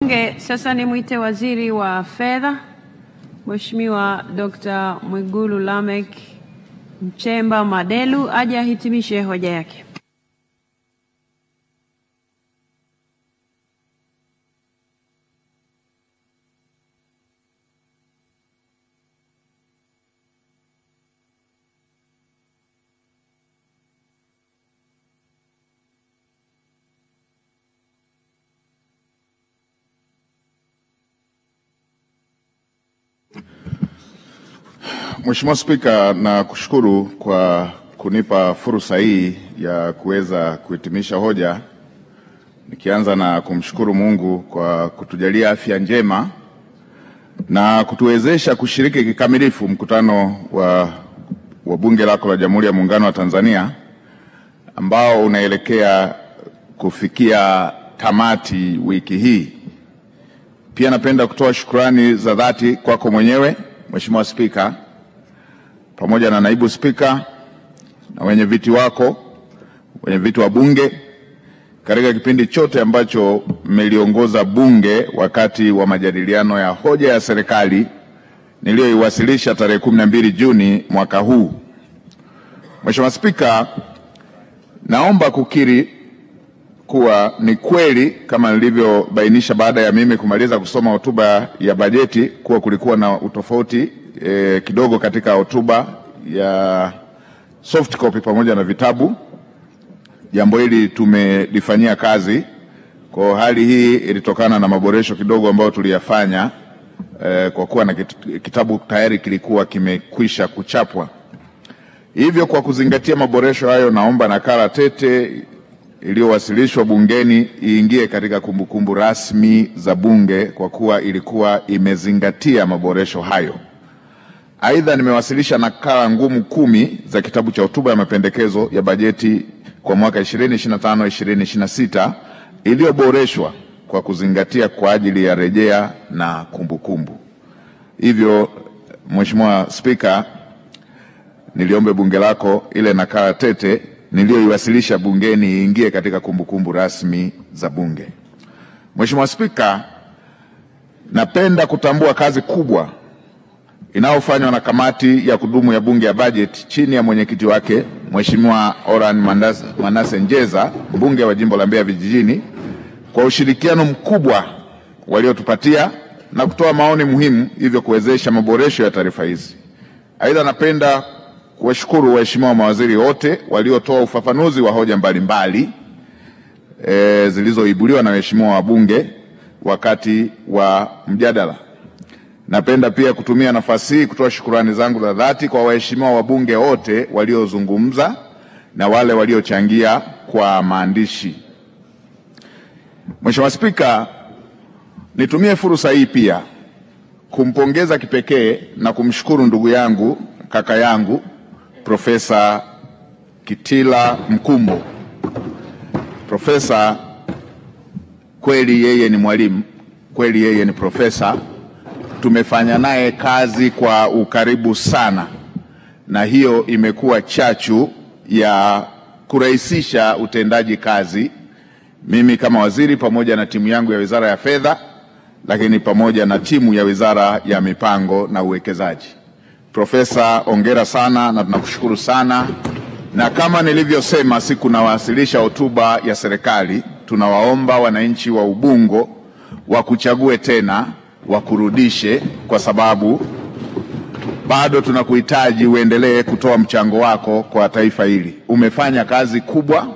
Bunge, sasa nimwite Waziri wa Fedha Mheshimiwa Dr. Mwigulu Lameck Nchemba Madelu aje ahitimishe hoja yake. Mheshimiwa Spika, na kushukuru kwa kunipa fursa hii ya kuweza kuhitimisha hoja. Nikianza na kumshukuru Mungu kwa kutujalia afya njema na kutuwezesha kushiriki kikamilifu mkutano wa Bunge lako la Jamhuri ya Muungano wa Tanzania ambao unaelekea kufikia tamati wiki hii. Pia napenda kutoa shukrani za dhati kwako mwenyewe Mheshimiwa Spika, pamoja na naibu spika na wenye viti wako, wenye viti wa Bunge, katika kipindi chote ambacho mmeliongoza Bunge wakati wa majadiliano ya hoja ya serikali niliyoiwasilisha tarehe 12 Juni mwaka huu. Mheshimiwa Spika, naomba kukiri kuwa ni kweli kama nilivyobainisha baada ya mimi kumaliza kusoma hotuba ya bajeti kuwa kulikuwa na utofauti kidogo katika hotuba ya soft copy pamoja na vitabu. Jambo hili tumelifanyia kazi. Kwa hali hii ilitokana na maboresho kidogo ambayo tuliyafanya kwa kuwa na kitabu tayari kilikuwa kimekwisha kuchapwa. Hivyo kwa kuzingatia maboresho hayo, naomba nakala tete iliyowasilishwa bungeni iingie katika kumbukumbu rasmi za Bunge kwa kuwa ilikuwa imezingatia maboresho hayo. Aidha, nimewasilisha nakala ngumu 10 za kitabu cha hotuba ya mapendekezo ya bajeti kwa mwaka 2025-2026 iliyoboreshwa kwa kuzingatia kwa ajili ya rejea na kumbukumbu. Hivyo Mheshimiwa Spika, niliombe Bunge lako ile nakala tete niliyoiwasilisha bungeni iingie katika kumbukumbu rasmi za Bunge. Mheshimiwa Spika, napenda kutambua kazi kubwa inayofanywa na kamati ya kudumu ya Bunge ya bajeti chini ya mwenyekiti wake Mheshimiwa Oran Manase Njeza, mbunge wa jimbo la Mbeya vijijini, kwa ushirikiano mkubwa waliotupatia na kutoa maoni muhimu, hivyo kuwezesha maboresho ya taarifa hizi. Aidha, napenda kuwashukuru waheshimiwa mawaziri wote waliotoa ufafanuzi wa hoja mbalimbali zilizoibuliwa na waheshimiwa wabunge wakati wa mjadala. Napenda pia kutumia nafasi hii kutoa shukrani zangu za dhati kwa waheshimiwa wabunge wote waliozungumza na wale waliochangia kwa maandishi. Mheshimiwa Spika, nitumie fursa hii pia kumpongeza kipekee na kumshukuru ndugu yangu, kaka yangu Profesa Kitila Mkumbo. Profesa, kweli yeye ni mwalimu, kweli yeye ni profesa. Tumefanya naye kazi kwa ukaribu sana, na hiyo imekuwa chachu ya kurahisisha utendaji kazi, mimi kama waziri pamoja na timu yangu ya Wizara ya Fedha, lakini pamoja na timu ya Wizara ya Mipango na Uwekezaji. Profesa, hongera sana na tunakushukuru sana. Na kama nilivyosema siku nawasilisha hotuba ya serikali, tunawaomba wananchi wa Ubungo wakuchague tena, wakurudishe, kwa sababu bado tunakuhitaji uendelee kutoa mchango wako kwa taifa hili. Umefanya kazi kubwa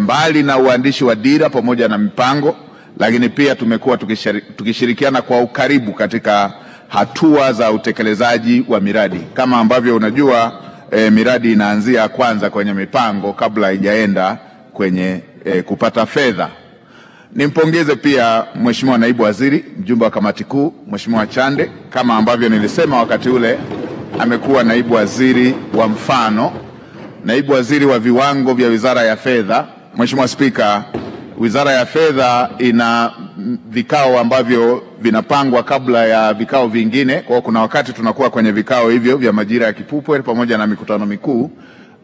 mbali na uandishi wa dira pamoja na mipango, lakini pia tumekuwa tukishirikiana kwa ukaribu katika hatua za utekelezaji wa miradi. Kama ambavyo unajua, miradi inaanzia kwanza kwenye mipango kabla haijaenda kwenye kupata fedha. Nimpongeze pia Mheshimiwa Naibu Waziri, mjumbe wa kamati kuu, Mheshimiwa Chande. Kama ambavyo nilisema wakati ule, amekuwa naibu waziri wa mfano, naibu waziri wa viwango vya Wizara ya Fedha. Mheshimiwa Spika, Wizara ya Fedha ina vikao ambavyo vinapangwa kabla ya vikao vingine. Kwa kuna wakati tunakuwa kwenye vikao hivyo vya majira ya kipupwe pamoja na mikutano mikuu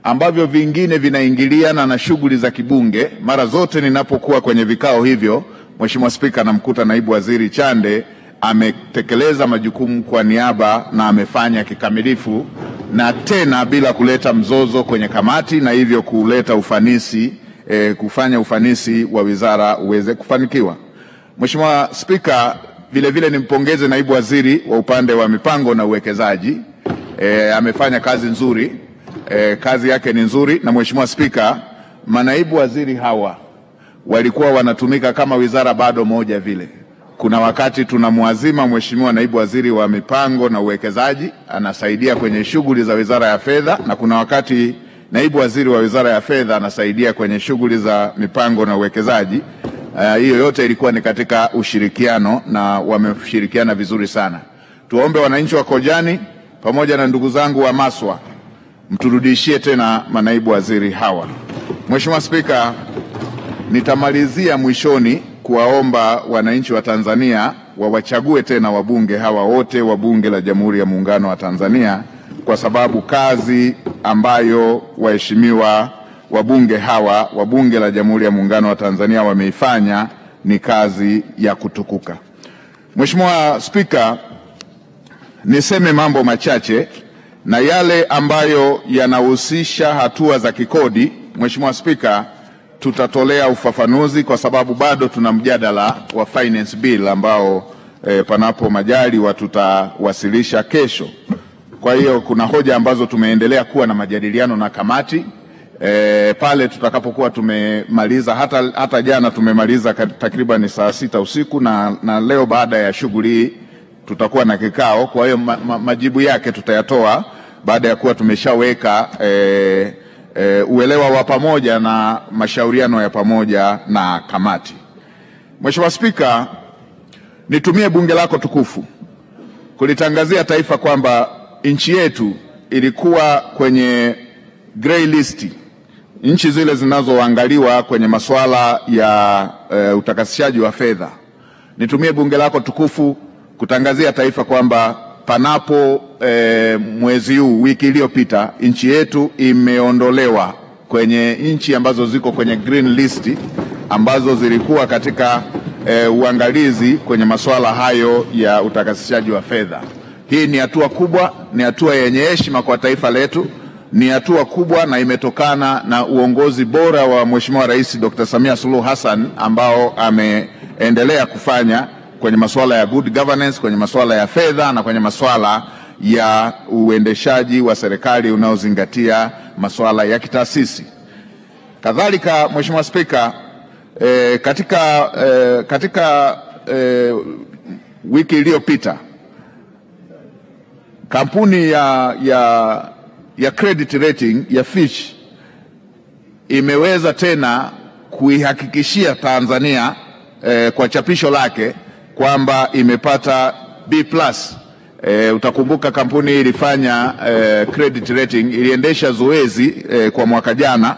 ambavyo vingine vinaingiliana na shughuli za kibunge. Mara zote ninapokuwa kwenye vikao hivyo, Mheshimiwa Spika, namkuta naibu waziri Chande ametekeleza majukumu kwa niaba na amefanya kikamilifu na tena bila kuleta mzozo kwenye kamati, na hivyo kuleta ufanisi, kufanya ufanisi wa wizara uweze kufanikiwa. Mheshimiwa Spika, vile vile nimpongeze naibu waziri wa upande wa mipango na uwekezaji. Amefanya kazi nzuri, kazi yake ni nzuri. Na Mheshimiwa Spika, manaibu waziri hawa walikuwa wanatumika kama wizara bado moja vile. Kuna wakati tunamwazima Mheshimiwa naibu waziri wa mipango na uwekezaji anasaidia kwenye shughuli za wizara ya fedha, na kuna wakati naibu waziri wa wizara ya fedha anasaidia kwenye shughuli za mipango na uwekezaji. Hiyo yote ilikuwa ni katika ushirikiano na wameshirikiana vizuri sana. Tuombe wananchi wa Kojani pamoja na ndugu zangu wa Maswa mturudishie tena manaibu waziri hawa. Mheshimiwa Spika, nitamalizia mwishoni kuwaomba wananchi wa Tanzania wawachague tena wabunge hawa wote wa Bunge la Jamhuri ya Muungano wa Tanzania, kwa sababu kazi ambayo waheshimiwa wabunge hawa wa Bunge la Jamhuri ya Muungano wa Tanzania wameifanya ni kazi ya kutukuka. Mheshimiwa Spika, niseme mambo machache na yale ambayo yanahusisha hatua za kikodi. Mheshimiwa Spika, tutatolea ufafanuzi kwa sababu bado tuna mjadala wa finance bill ambao panapo majaliwa tutawasilisha kesho. Kwa hiyo kuna hoja ambazo tumeendelea kuwa na majadiliano na kamati. Pale tutakapokuwa tumemaliza, hata jana tumemaliza takriban saa 6 usiku na leo baada ya shughuli tutakuwa na kikao. Kwa hiyo majibu yake tutayatoa baada ya kuwa tumeshaweka uelewa wa pamoja na mashauriano ya pamoja na kamati. Mheshimiwa Spika, nitumie bunge lako tukufu kulitangazia taifa kwamba nchi yetu ilikuwa kwenye grey list, nchi zile zinazoangaliwa kwenye masuala ya utakasishaji wa fedha. Nitumie bunge lako tukufu kutangazia taifa kwamba panapo mwezi huu, wiki iliyopita, nchi yetu imeondolewa kwenye nchi ambazo ziko kwenye green list, ambazo zilikuwa katika uangalizi kwenye masuala hayo ya utakasishaji wa fedha. Hii ni hatua kubwa, ni hatua yenye heshima kwa taifa letu, ni hatua kubwa na imetokana na uongozi bora wa Mheshimiwa Rais Dr. Samia Suluhu Hassan ambao ameendelea kufanya kwenye masuala ya good governance, kwenye masuala ya fedha na kwenye masuala ya uendeshaji wa serikali unaozingatia masuala ya kitaasisi. Kadhalika, Mheshimiwa Spika, katika wiki iliyopita kampuni ya credit rating ya Fitch imeweza tena kuihakikishia Tanzania kwa chapisho lake kwamba imepata B+. Utakumbuka kampuni ilifanya credit rating, iliendesha zoezi kwa mwaka jana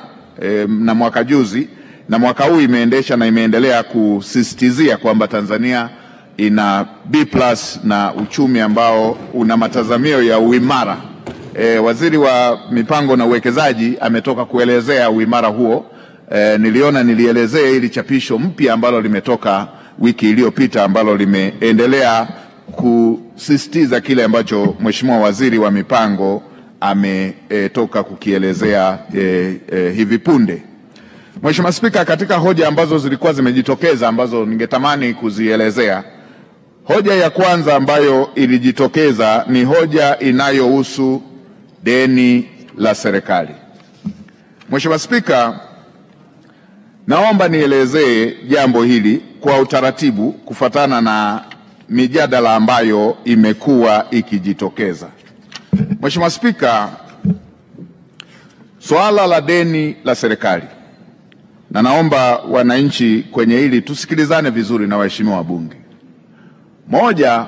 na mwaka juzi, na mwaka huu imeendesha na imeendelea kusisitizia kwamba Tanzania ina B+ na uchumi ambao una matazamio ya uimara. Waziri wa mipango na uwekezaji ametoka kuelezea uimara huo. Niliona nilielezea ili chapisho mpya ambalo limetoka wiki iliyopita ambalo limeendelea kusisitiza kile ambacho Mheshimiwa Waziri wa Mipango ametoka kukielezea hivi punde. Mheshimiwa Spika, katika hoja ambazo zilikuwa zimejitokeza ambazo ningetamani kuzielezea, hoja ya kwanza ambayo ilijitokeza ni hoja inayohusu deni la serikali. Mheshimiwa Spika, naomba nielezee jambo hili kwa utaratibu kufuatana na mijadala ambayo imekuwa ikijitokeza. Mheshimiwa Spika, swala la deni la serikali, na naomba wananchi kwenye hili tusikilizane vizuri na waheshimiwa wabunge. Moja,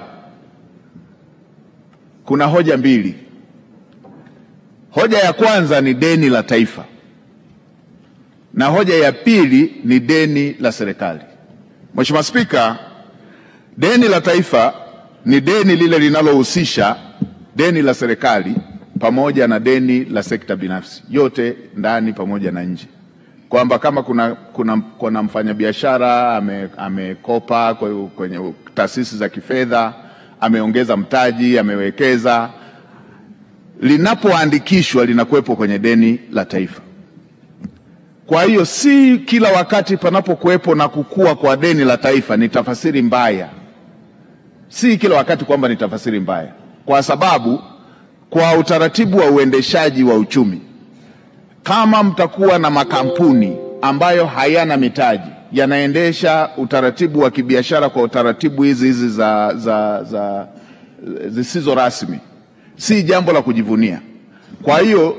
kuna hoja mbili. Hoja ya kwanza ni deni la taifa na hoja ya pili ni deni la serikali. Mheshimiwa Spika, deni la taifa ni deni lile linalohusisha deni la serikali pamoja na deni la sekta binafsi, yote ndani pamoja na nje. kwamba kama kuna mfanyabiashara amekopa kwenye taasisi za kifedha, ameongeza mtaji, amewekeza, linapoandikishwa linakuwepo kwenye deni la taifa. Kwa hiyo si kila wakati panapokuwepo na kukua kwa deni la taifa ni tafasiri mbaya. Si kila wakati kwamba ni tafasiri mbaya, kwa sababu kwa utaratibu wa uendeshaji wa uchumi, kama mtakuwa na makampuni ambayo hayana mitaji, yanaendesha utaratibu wa kibiashara kwa utaratibu hizi za zisizo rasmi, si jambo la kujivunia. Kwa hiyo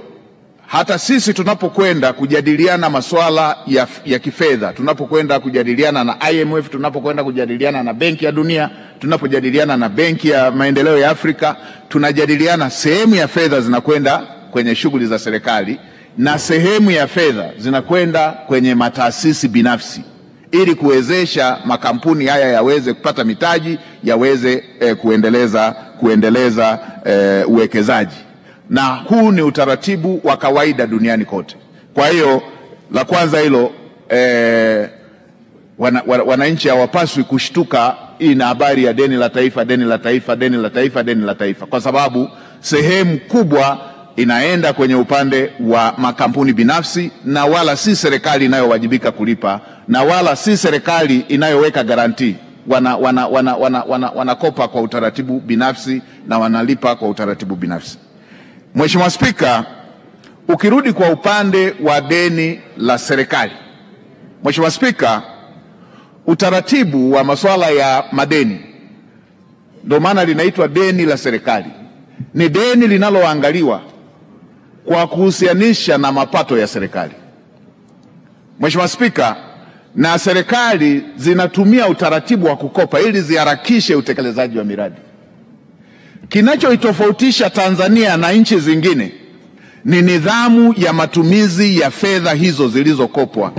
hata sisi tunapokwenda kujadiliana masuala ya kifedha, tunapokwenda kujadiliana na IMF, tunapokwenda kujadiliana na Benki ya Dunia, tunapojadiliana na Benki ya Maendeleo ya Afrika, tunajadiliana sehemu ya fedha zinakwenda kwenye shughuli za serikali na sehemu ya fedha zinakwenda kwenye mataasisi binafsi, ili kuwezesha makampuni haya yaweze kupata mitaji, yaweze kuendeleza uwekezaji. Na huu ni utaratibu wa kawaida duniani kote. Kwa hiyo la kwanza hilo, wananchi hawapaswi kushtuka ina habari ya deni la taifa, deni la taifa, deni la taifa, deni la taifa, kwa sababu sehemu kubwa inaenda kwenye upande wa makampuni binafsi, na wala si serikali inayowajibika kulipa, na wala si serikali inayoweka garantii. Wanakopa kwa utaratibu binafsi na wanalipa kwa utaratibu binafsi. Mheshimiwa Spika, ukirudi kwa upande wa deni la serikali, Mheshimiwa Spika, utaratibu wa masuala ya madeni, ndio maana linaitwa deni la serikali, ni deni linaloangaliwa kwa kuhusianisha na mapato ya serikali. Mheshimiwa Spika, na serikali zinatumia utaratibu wa kukopa ili ziharakishe utekelezaji wa miradi. Kinachoitofautisha Tanzania na nchi zingine ni nidhamu ya matumizi ya fedha hizo zilizokopwa.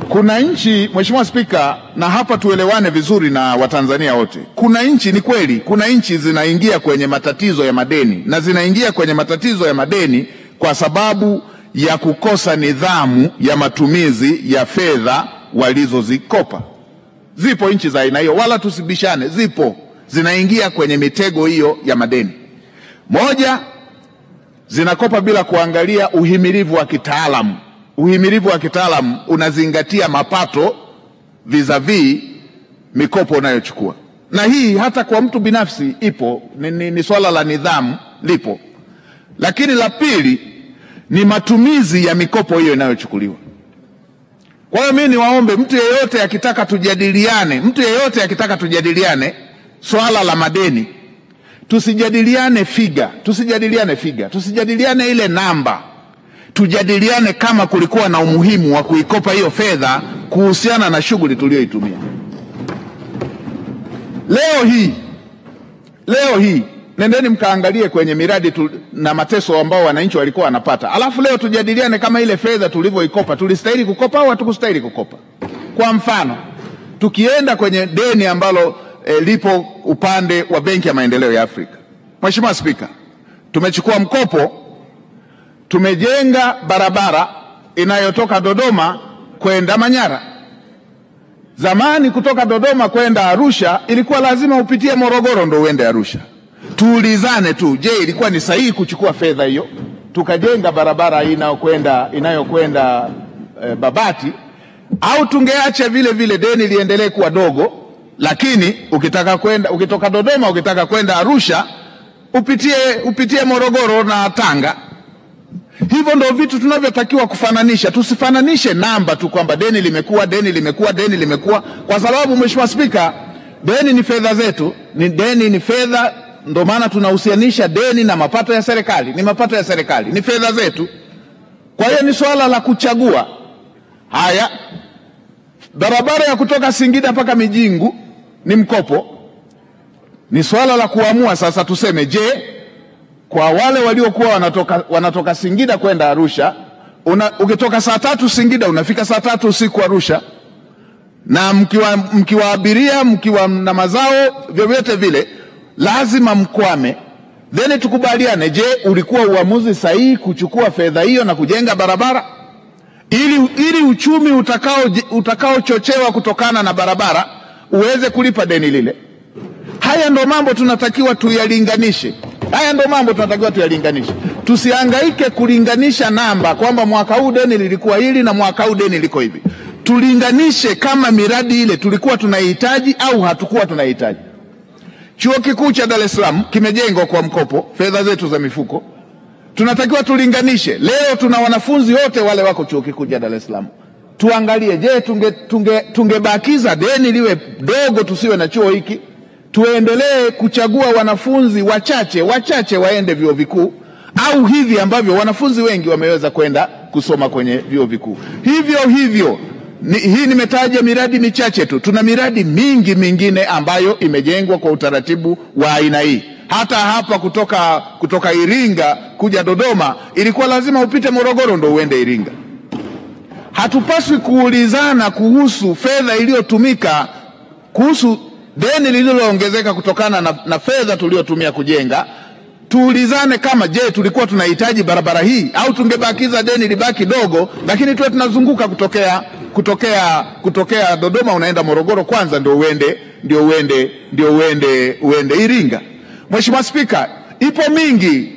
Kuna nchi, Mheshimiwa Spika, na hapa tuelewane vizuri na Watanzania wote, kuna nchi, ni kweli, kuna nchi zinaingia kwenye matatizo ya madeni, na zinaingia kwenye matatizo ya madeni kwa sababu ya kukosa nidhamu ya matumizi ya fedha walizozikopa. Zipo nchi za aina hiyo, wala tusibishane, zipo, zinaingia kwenye mitego hiyo ya madeni. Moja, zinakopa bila kuangalia uhimilivu wa kitaalamu. Uhimilivu wa kitaalamu unazingatia mapato vis-a-vis mikopo unayochukua. Na hii hata kwa mtu binafsi ipo, ni swala la nidhamu lipo. Lakini la pili ni matumizi ya mikopo hiyo inayochukuliwa. Kwa hiyo mimi niwaombe mtu yeyote akitaka tujadiliane swala la madeni, tusijadiliane figa, tusijadiliane ile namba. Tujadiliane kama kulikuwa na umuhimu wa kuikopa hiyo fedha kuhusiana na shughuli tuliyoitumia. Leo hii nendeni mkaangalie kwenye miradi na mateso ambao wananchi walikuwa wanapata. Alafu leo tujadiliane kama ile fedha tulivyoikopa tulistahili kukopa au hatukustahili kukopa. Kwa mfano, tukienda kwenye deni ambalo lipo upande wa Benki ya Maendeleo ya Afrika. Mheshimiwa Spika, tumechukua mkopo, tumejenga barabara inayotoka Dodoma kwenda Manyara. Zamani kutoka Dodoma kwenda Arusha ilikuwa lazima upitie Morogoro ndo uende Arusha. Tuulizane tu, je, ilikuwa ni sahihi kuchukua fedha hiyo tukajenga barabara inayokwenda Babati, au tungeacha vile vile deni liendelee kuwa dogo, lakini ukitoka Dodoma ukitaka kwenda Arusha upitie Morogoro na Tanga. Hivyo ndio vitu tunavyotakiwa kufananisha. Tusifananishe namba tu kwamba deni limekuwa, kwa sababu Mheshimiwa Spika, deni ni fedha zetu, ni fedha, ndio maana tunahusianisha deni na mapato ya serikali. Ni mapato ya serikali, ni fedha zetu. Kwa hiyo ni swala la kuchagua. Haya, barabara ya kutoka Singida mpaka Mijingu ni mkopo. Ni swala la kuamua sasa, tuseme, je, kwa wale waliokuwa wanatoka Singida kwenda Arusha, ukitoka saa 3 Singida unafika saa 3 usiku Arusha, na mkiwa abiria, mkiwa na mazao, vyovyote vile lazima mkwame, then tukubaliane, je, ulikuwa uamuzi sahihi kuchukua fedha hiyo na kujenga barabara ili uchumi utakaochochewa kutokana na barabara uweze kulipa deni lile? Haya ndo mambo tunatakiwa tuyalinganishe. Tusihangaike kulinganisha namba kwamba mwaka huu deni lilikuwa hili na mwaka huu deni liko hivi. Tulinganishe kama miradi ile tulikuwa tunahitaji au hatukuwa tunahitaji. Chuo Kikuu cha Dar es Salaam kimejengwa kwa mkopo, fedha zetu za mifuko. Tunatakiwa tulinganishe. Leo tuna wanafunzi wote wale wako Chuo Kikuu cha Dar es Salaam. Tuangalie, je, tungebakiza deni liwe dogo tusiwe na chuo hiki? Tuendelee kuchagua wanafunzi wachache waende vyuo vikuu, au hivi ambavyo wanafunzi wengi wameweza kwenda kusoma kwenye vyuo vikuu? Hivyo hii nimetaja miradi michache tu. Tuna miradi mingi mingine ambayo imejengwa kwa utaratibu wa aina hii. Hata hapa kutoka Iringa kuja Dodoma ilikuwa lazima upite Morogoro ndo uende Iringa. Hatupaswi kuulizana kuhusu fedha iliyotumika, kuhusu deni lililoongezeka kutokana na fedha tuliyotumia kujenga. Tuulizane kama, je, tulikuwa tunahitaji barabara hii au tungebakiza deni libaki dogo lakini tuwe tunazunguka kutokea Dodoma unaenda Morogoro kwanza ndio uende Iringa. Mheshimiwa Spika, ipo mingi,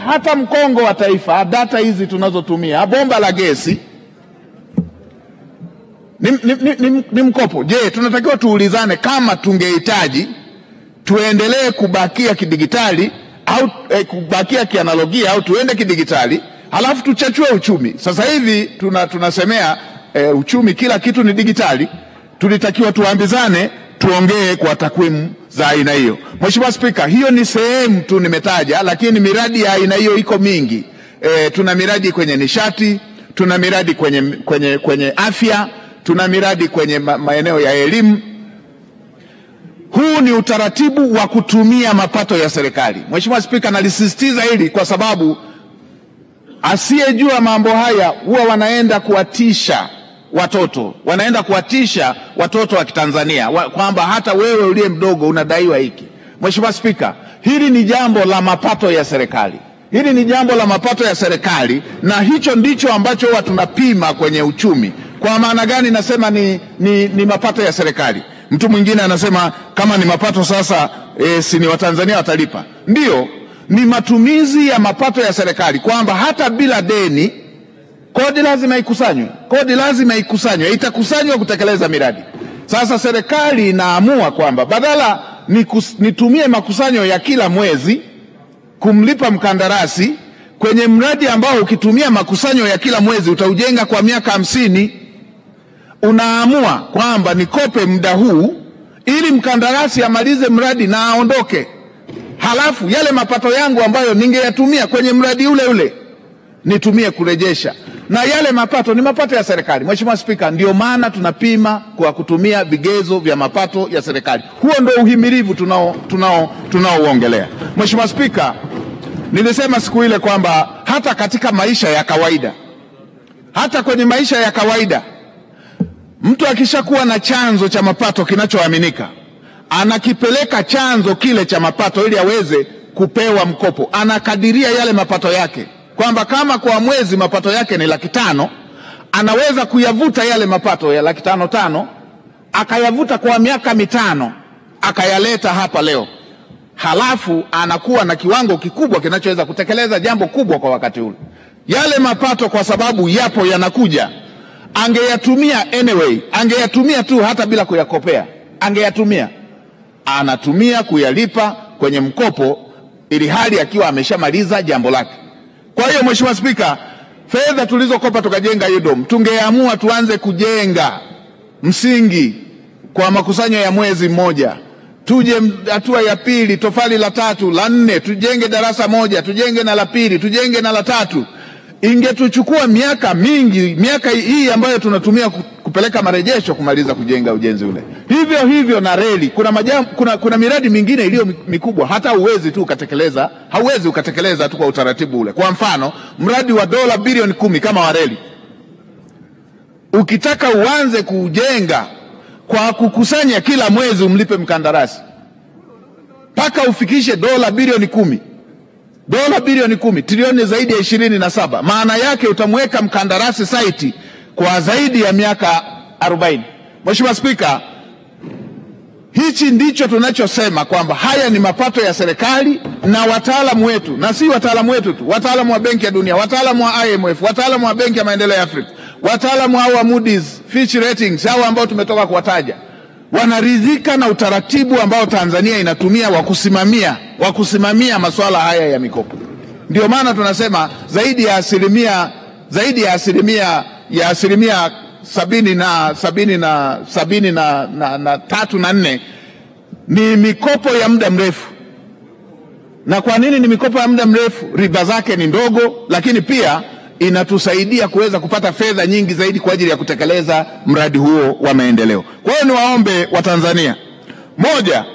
hata mkongo wa taifa, data hizi tunazotumia, bomba la gesi ni mkopo. Je, tunatakiwa tuulizane kama tungehitaji tuendelee kubakia kidigitali au kubakia kianalogia au tuende kidigitali halafu tuchachue uchumi. Sasa hivi tunasemea uchumi, kila kitu ni digitali. Tulitakiwa tuambizane, tuongee kwa takwimu za aina hiyo. Mheshimiwa Spika, hiyo ni sehemu tu nimetaja, lakini miradi ya aina hiyo iko mingi. Tuna miradi kwenye nishati, tuna miradi kwenye afya, tuna miradi kwenye maeneo ya elimu. Huu ni utaratibu wa kutumia mapato ya serikali. Mheshimiwa Spika, nalisisitiza hili kwa sababu asiyejua mambo haya huwa wanaenda kuwatisha watoto wa Kitanzania kwamba hata wewe uliye mdogo unadaiwa hiki. Mheshimiwa Spika, hili ni jambo la mapato ya serikali, na hicho ndicho ambacho huwa tunapima kwenye uchumi. Kwa maana gani nasema ni mapato ya serikali? Mtu mwingine anasema kama ni mapato sasa si ni Watanzania watalipa. Ndio, ni matumizi ya mapato ya serikali, kwamba hata bila deni kodi lazima ikusanywe, itakusanywa kutekeleza miradi. Sasa serikali inaamua kwamba badala nitumie makusanyo ya kila mwezi kumlipa mkandarasi kwenye mradi ambao ukitumia makusanyo ya kila mwezi utaujenga kwa miaka 50, unaamua kwamba nikope muda huu ili mkandarasi amalize mradi na aondoke, halafu yale mapato yangu ambayo ningeyatumia kwenye mradi ule nitumie kurejesha, na yale mapato ni mapato ya serikali. Mheshimiwa Spika, ndio maana tunapima kwa kutumia vigezo vya mapato ya serikali. Huo ndio uhimilivu tunaoongelea. Mheshimiwa Spika, nilisema siku ile kwamba hata katika maisha ya kawaida, hata kwenye maisha ya kawaida, mtu akishakuwa na chanzo cha mapato kinachoaminika, anakipeleka chanzo kile cha mapato ili aweze kupewa mkopo. Anakadiria yale mapato yake kwamba kama kwa mwezi mapato yake ni 500,000, anaweza kuyavuta yale mapato ya 500,000 akayavuta kwa miaka 5 akayaleta hapa leo, halafu anakuwa na kiwango kikubwa kinachoweza kutekeleza jambo kubwa kwa wakati ule. Yale mapato kwa sababu yapo yanakuja, angeyatumia anyway, angeyatumia tu hata bila kuyakopea, anatumia kuyalipa kwenye mkopo ili hali akiwa ameshamaliza jambo lake. Kwa hiyo Mheshimiwa Spika, fedha tulizokopa tukajenga UDOM, tungeamua tuanze kujenga msingi kwa makusanyo ya mwezi mmoja, tuje hatua ya pili, tofali la 3, la 4, tujenge darasa moja, tujenge na la 2, tujenge na la 3. Ingetuchukua miaka mingi, miaka hii ambayo tunatumia kupeleka marejesho kumaliza kujenga ujenzi ule. Hivyo na reli, kuna miradi mingine iliyo mikubwa hata hauwezi ukatekeleza tu kwa utaratibu ule. Kwa mfano, mradi wa dola bilioni 10 kama wa reli, ukitaka uanze kujenga kwa kukusanya kila mwezi umlipe mkandarasi, mpaka ufikishe dola bilioni 10. Dola bilioni 10, trilioni zaidi ya 27. Maana yake utamweka mkandarasi site kwa zaidi ya miaka 40. Mheshimiwa Spika, hichi ndicho tunachosema kwamba haya ni mapato ya serikali, na wataalamu wetu, na si wataalamu wetu tu, wataalamu wa Benki ya Dunia, wataalamu wa IMF, wataalamu wa Benki ya Maendeleo ya Afrika, wataalamu hao wa Moody's, Fitch Ratings, hao ambao tumetoka kuwataja, wanaridhika na utaratibu ambao Tanzania inatumia wa kusimamia masuala haya ya mikopo. Ndio maana tunasema zaidi ya asilimia 73 ni mikopo ya muda mrefu. Na kwa nini ni mikopo ya muda mrefu? Riba zake ni ndogo, lakini pia inatusaidia kuweza kupata fedha nyingi zaidi kwa ajili ya kutekeleza mradi huo wa maendeleo. Kwa hiyo niwaombe Watanzania, moja,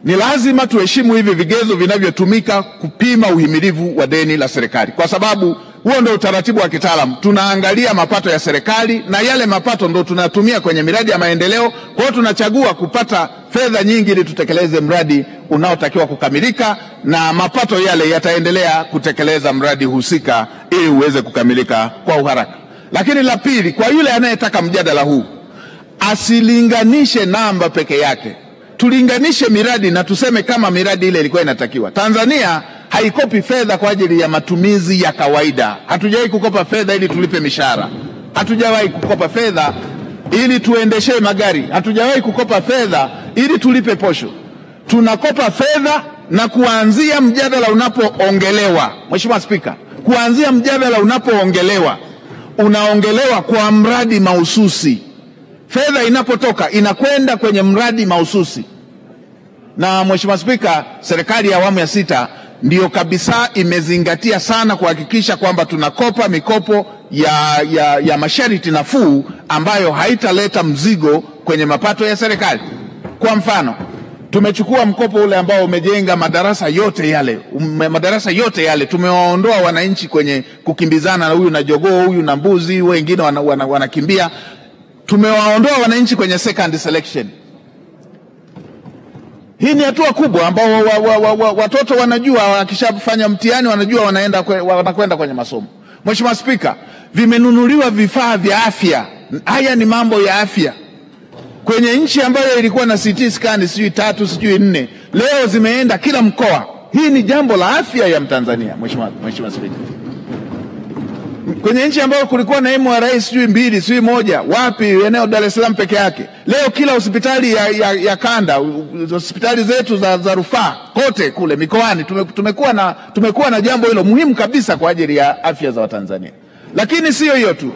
ni lazima tuheshimu hivi vigezo vinavyotumika kupima uhimilivu wa deni la serikali, kwa sababu huo ndio utaratibu wa kitaalamu. Tunaangalia mapato ya serikali na yale mapato ndio tunatumia kwenye miradi ya maendeleo. Kwa hiyo tunachagua kupata fedha nyingi ili tutekeleze mradi unaotakiwa kukamilika, na mapato yale yataendelea kutekeleza mradi husika ili uweze kukamilika kwa uharaka. Lakini la pili, kwa yule anayetaka mjadala huu, asilinganishe namba peke yake. Tulinganishe miradi na tuseme kama miradi ile ilikuwa inatakiwa. Tanzania haikopi fedha kwa ajili ya matumizi ya kawaida. Hatujawahi kukopa fedha ili tulipe mishahara. Hatujawahi kukopa fedha ili tuendeshe magari. Hatujawahi kukopa fedha ili tulipe posho. Tunakopa fedha na kuanzia mjadala unapoongelewa. Mheshimiwa Spika, kuanzia mjadala unapoongelewa, unaongelewa kwa mradi mahususi. Fedha inapotoka inakwenda kwenye mradi mahususi. Na Mheshimiwa Spika, serikali ya awamu ya 6 ndiyo kabisa imezingatia sana kuhakikisha kwamba tunakopa mikopo ya masharti nafuu ambayo haitaleta mzigo kwenye mapato ya serikali. Kwa mfano, tumechukua mkopo ule ambao umejenga madarasa yote yale, tumewaondoa wananchi kwenye kukimbizana na huyu na jogoo, huyu na mbuzi, wengine wanakimbia. Tumewaondoa wananchi kwenye second selection. Hii ni hatua kubwa ambao watoto wanajua wakishafanya mtihani wanajua wanakwenda kwenye masomo. Mheshimiwa Spika, vimenunuliwa vifaa vya afya. Haya ni mambo ya afya. Kwenye nchi ambayo ilikuwa na CT scan 3 4, leo zimeenda kila mkoa. Hii ni jambo la afya ya Mtanzania, Mheshimiwa Spika. Kwenye nchi ambayo kulikuwa na MRI 2 1, wapi? Eneo Dar es Salaam peke yake. Leo kila hospitali ya kanda, hospitali zetu za rufaa kote kule mikoani, tumekuwa na jambo hilo muhimu kabisa kwa ajili ya afya za Watanzania. Lakini sio hiyo tu,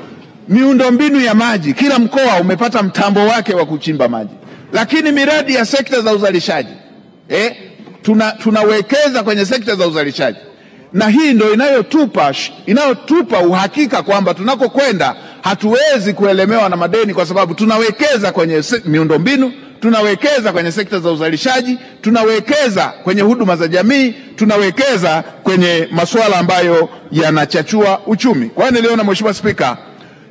miundombinu ya maji, kila mkoa umepata mtambo wake wa kuchimba maji. Lakini miradi ya sekta za uzalishaji, tunawekeza kwenye sekta za uzalishaji. Na hii ndio inayotupa uhakika kwamba tunakokwenda hatuwezi kuelemewa na madeni, kwa sababu tunawekeza kwenye miundombinu, tunawekeza kwenye sekta za uzalishaji, tunawekeza kwenye huduma za jamii, tunawekeza kwenye masuala ambayo yanachachua uchumi. Kwa hiyo niliona, Mheshimiwa Spika,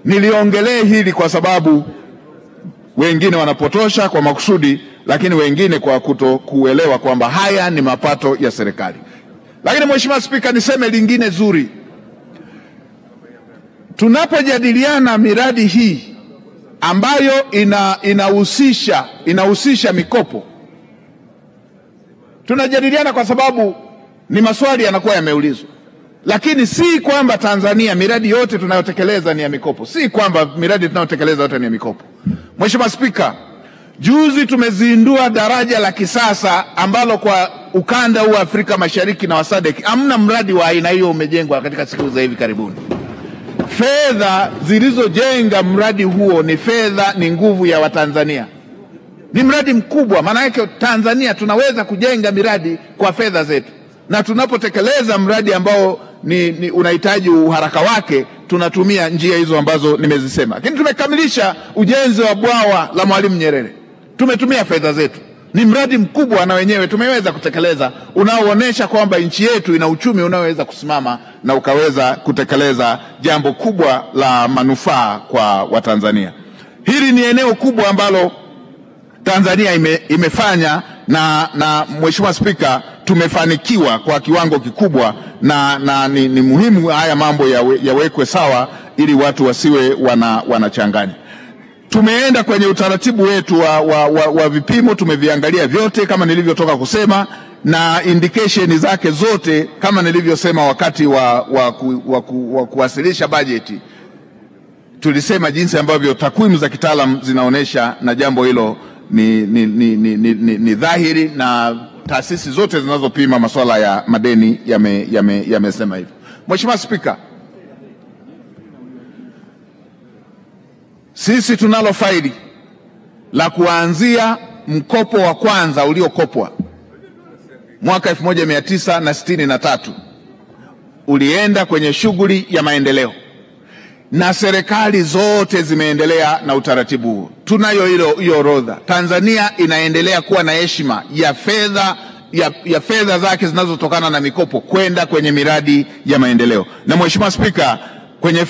niliongelee hili kwa sababu wengine wanapotosha kwa makusudi, lakini wengine kwa kutokuelewa kwamba haya ni mapato ya serikali. Lakini Mheshimiwa Spika, niseme lingine zuri. Tunapojadiliana miradi hii ambayo inahusisha mikopo, tunajadiliana kwa sababu ni maswali yanakuwa yameulizwa. Lakini si kwamba Tanzania miradi yote tunayotekeleza ni ya mikopo. Si kwamba miradi tunayotekeleza yote ni ya mikopo. Mheshimiwa Spika, juzi tumezindua daraja la kisasa ambalo kwa ukanda huu wa Afrika Mashariki na wa SADC hamna mradi wa aina hiyo umejengwa katika siku za hivi karibuni. Fedha zilizojenga mradi huo ni nguvu ya Watanzania. Ni mradi mkubwa, maana yake Tanzania tunaweza kujenga miradi kwa fedha zetu. Na tunapotekeleza mradi ambao unahitaji uharaka wake, tunatumia njia hizo ambazo nimezisema. Lakini tumekamilisha ujenzi wa bwawa la Mwalimu Nyerere. Tumetumia fedha zetu. Ni mradi mkubwa na wenyewe tumeweza kutekeleza, unaoonyesha kwamba nchi yetu ina uchumi unaoweza kusimama na ukaweza kutekeleza jambo kubwa la manufaa kwa Watanzania. Hili ni eneo kubwa ambalo Tanzania imefanya na Mheshimiwa Spika, tumefanikiwa kwa kiwango kikubwa, na ni muhimu haya mambo yawekwe sawa ili watu wasiwe wanachanganya. Tumeenda kwenye utaratibu wetu wa vipimo, tumeviangalia vyote kama nilivyotoka kusema, na indication zake zote kama nilivyosema wakati wa kuwasilisha bajeti. Tulisema jinsi ambavyo takwimu za kitaalamu zinaonesha, na jambo hilo ni dhahiri, na taasisi zote zinazopima masuala ya madeni yamesema hivyo. Mheshimiwa Spika, sisi tunalo faili la kuanzia mkopo wa kwanza uliokopwa mwaka 1963 ulienda kwenye shughuli ya maendeleo, na serikali zote zimeendelea na utaratibu huo. Tunayo hiyo orodha. Tanzania inaendelea kuwa na heshima ya fedha zake zinazotokana na mikopo kwenda kwenye miradi ya maendeleo. Na Mheshimiwa Spika, kwenye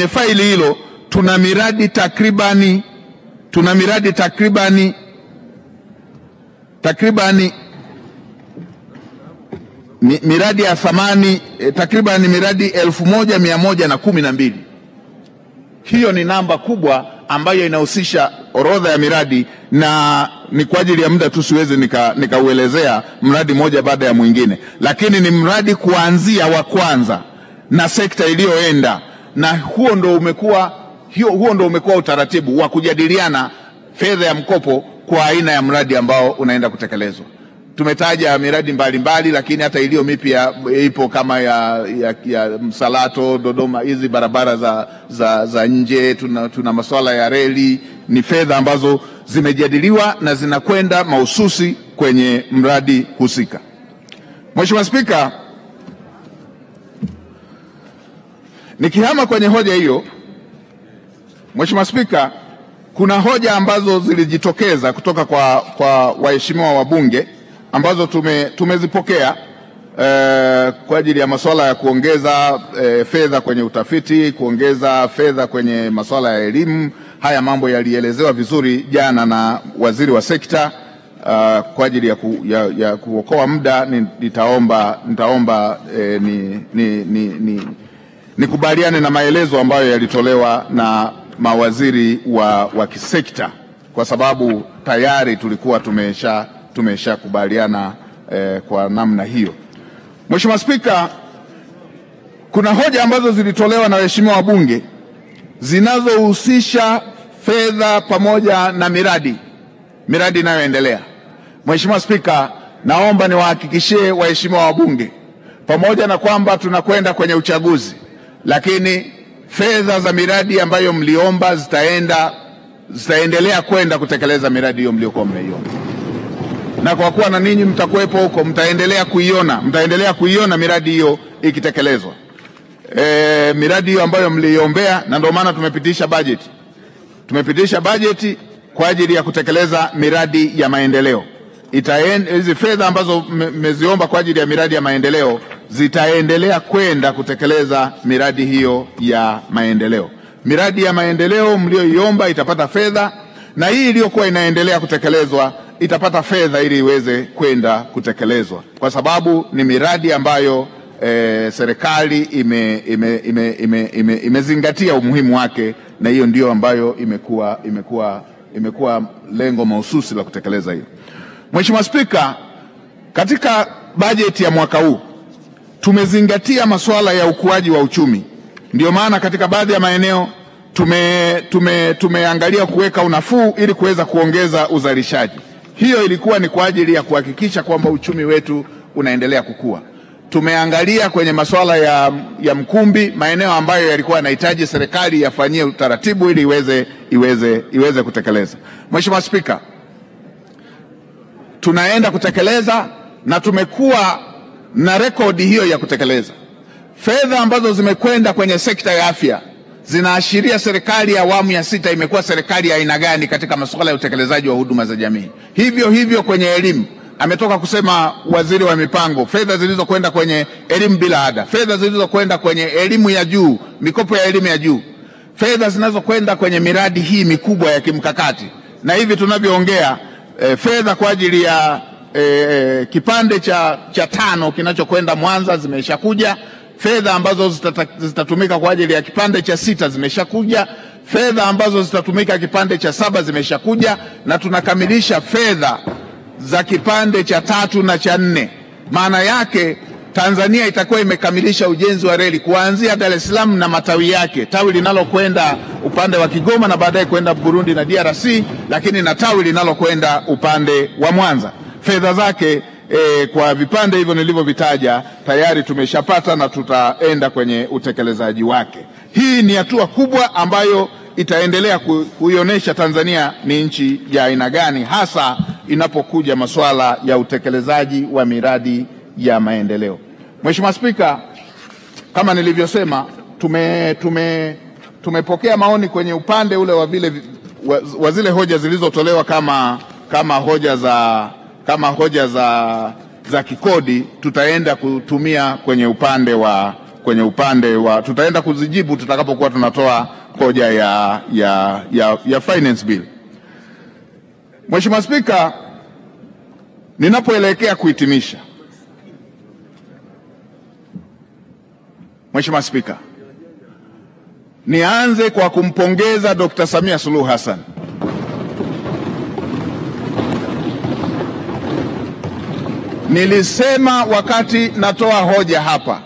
faili hilo tuna miradi takribani miradi ya thamani takribani miradi 1112. Hiyo ni namba kubwa ambayo inahusisha orodha ya miradi, na ni kwa ajili ya muda tu siwezi nikauelezea mradi moja baada ya mwingine, lakini ni mradi kuanzia wa kwanza na sekta iliyoenda, na huo ndo umekuwa utaratibu wa kujadiliana fedha ya mkopo kwa aina ya mradi ambao unaenda kutekelezwa. Tumetaja miradi mbalimbali, lakini hata iliyo mipya ipo kama ya Msalato, Dodoma, hizi barabara za nje. Tuna masuala ya reli. Ni fedha ambazo zimejadiliwa na zinakwenda mahususi kwenye mradi husika. Mheshimiwa Spika, nikihama kwenye hoja hiyo, Mheshimiwa Spika, kuna hoja ambazo zilijitokeza kutoka kwa waheshimiwa wabunge ambazo tumezipokea kwa ajili ya masuala ya kuongeza fedha kwenye utafiti, kuongeza fedha kwenye masuala ya elimu. Haya mambo yalielezewa vizuri jana na waziri wa sekta. Kwa ajili ya kuokoa muda nitaomba nikubaliane na maelezo ambayo yalitolewa na mawaziri wa kisekta, kwa sababu tayari tulikuwa tumesha kubaliana kwa namna hiyo. Mheshimiwa Spika, kuna hoja ambazo zilitolewa na waheshimiwa wabunge zinazohusisha fedha pamoja na miradi inayoendelea. Mheshimiwa Spika, naomba niwahakikishie waheshimiwa wabunge, pamoja na kwamba tunakwenda kwenye uchaguzi, lakini fedha za miradi ambayo mliomba zitaendelea kwenda kutekeleza miradi hiyo mliokuwa mmeiomba. Na kwa kuwa na ninyi mtakuwepo huko, mtaendelea kuiona miradi hiyo ikitekelezwa. Miradi hiyo ambayo mliombea, na ndio maana tumepitisha bajeti kwa ajili ya kutekeleza miradi ya maendeleo. Hizi fedha ambazo mmeziomba kwa ajili ya miradi ya maendeleo zitaendelea kwenda kutekeleza miradi hiyo ya maendeleo. Miradi ya maendeleo mlioiomba itapata fedha, na hii iliyokuwa inaendelea kutekelezwa itapata fedha ili iweze kwenda kutekelezwa, kwa sababu ni miradi ambayo serikali imezingatia umuhimu wake, na hiyo ndio ambayo imekuwa lengo mahususi la kutekeleza hiyo. Mheshimiwa Spika, katika bajeti ya mwaka huu tumezingatia masuala ya ukuaji wa uchumi. Ndio maana katika baadhi ya maeneo tumeangalia kuweka unafuu ili kuweza kuongeza uzalishaji. Hiyo ilikuwa ni kwa ajili ya kuhakikisha kwamba uchumi wetu unaendelea kukua. Tumeangalia kwenye masuala ya mkumbi, maeneo ambayo yalikuwa yanahitaji serikali yafanyie utaratibu ili iweze kutekeleza. Mheshimiwa Spika, tunaenda kutekeleza na tumekuwa na rekodi hiyo ya kutekeleza. Fedha ambazo zimekwenda kwenye sekta ya afya zinaashiria serikali ya awamu ya 6 imekuwa serikali ya aina gani katika masuala ya utekelezaji wa huduma za jamii. Hivyo kwenye elimu, ametoka kusema waziri wa mipango, fedha zilizokwenda kwenye elimu bila ada, fedha zilizokwenda kwenye elimu ya juu, mikopo ya elimu ya juu, fedha zinazokwenda kwenye miradi hii mikubwa ya kimkakati. Na hivi tunavyoongea fedha kwa ajili ya kipande cha 5 kinachokwenda Mwanza zimeshakuja. Fedha ambazo zitatumika kwa ajili ya kipande cha 6 zimeshakuja. Fedha ambazo zitatumika kipande cha 7 zimeshakuja, na tunakamilisha fedha za kipande cha 3 na cha 4. Maana yake Tanzania itakuwa imekamilisha ujenzi wa reli kuanzia Dar es Salaam na matawi yake, tawi linalokwenda upande wa Kigoma na baadaye kwenda Burundi na DRC, lakini na tawi linalokwenda upande wa Mwanza. Fedha zake kwa vipande hivyo nilivyovitaja tayari tumeshapata na tutaenda kwenye utekelezaji wake. Hii ni hatua kubwa ambayo itaendelea kuionyesha Tanzania ni nchi ya aina gani, hasa inapokuja masuala ya utekelezaji wa miradi ya maendeleo. Mheshimiwa Spika, kama nilivyosema, tumepokea maoni kwenye upande ule wa zile hoja zilizotolewa kama hoja za kikodi. Tutaenda kutumia kwenye upande wa tutaenda kuzijibu tutakapokuwa tunatoa hoja ya finance bill. Mheshimiwa Spika, ninapoelekea kuhitimisha, Mheshimiwa Spika, nianze kwa kumpongeza Dr. Samia Suluhu Hassan. Nilisema wakati natoa hoja hapa,